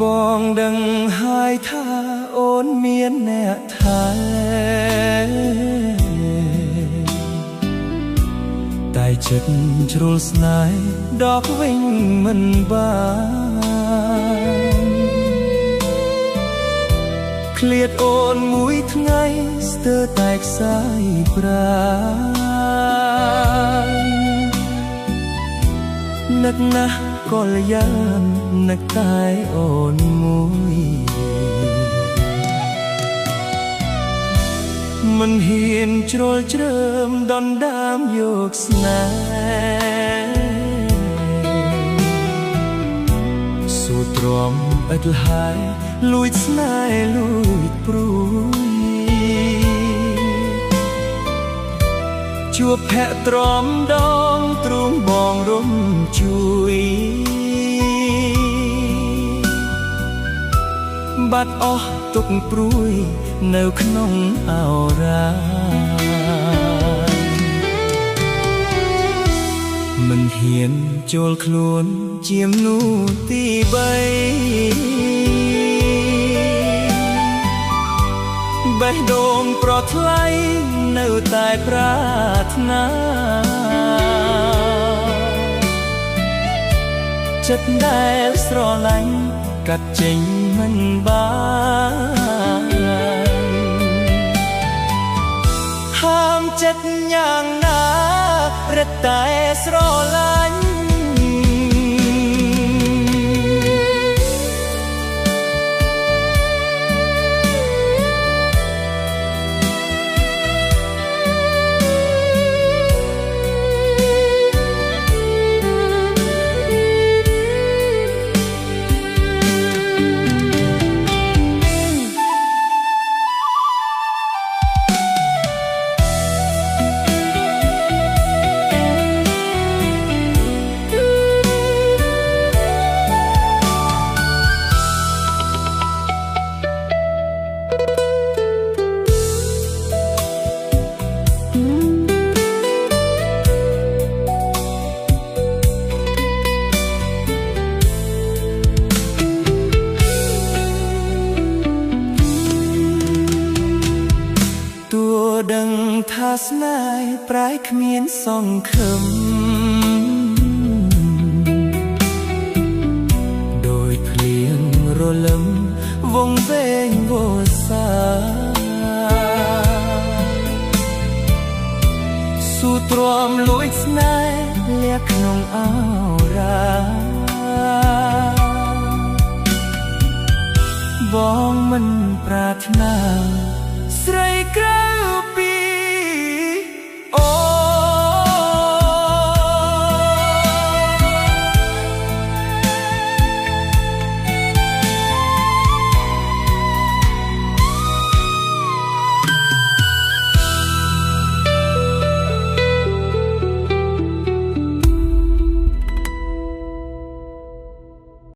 បងដឹងហើយថាអូនមានអ្នកថែតែចិត្តជ្រុលស្នេហ៍ដកវិញមិនបានឃ្លាតអូនមួយថ្ងៃស្ទើរតែខ្សាយប្រាណនឹកណាស់កលយាននឹកតែអូនមួយមិនហ៊ានជ្រុលជ្រើមដណ្ដើមយកស្នេហ៍សូទ្រាំឥតលហើយលួចស្នេហ៍លួចព្រួយជួបភ័ក្រទ្រាំដងទ្រូងបងរំជួយបាត់អស់ទុកព្រួយនៅក្នុងអរ៉ាមិនហ៊ានចូលខ្លួនជាមនុស្សទី3បេះដូងប្រថ្លៃនៅតែប្រាថ្នាចិត្តដែលស្រឡាញ់កាត់ចេញមិនបានហាមចិត្តយ៉ាងណារឹតតែស្រឡាញ់ដឹងថាស្នេហ៍ប្រែគ្មានសង្ឃឹមដោយភ្លៀងរលឹមវង្វេងវស្សាស៊ូទ្រាំលួចស្នេហ៍លះក្នុងអរ៉ា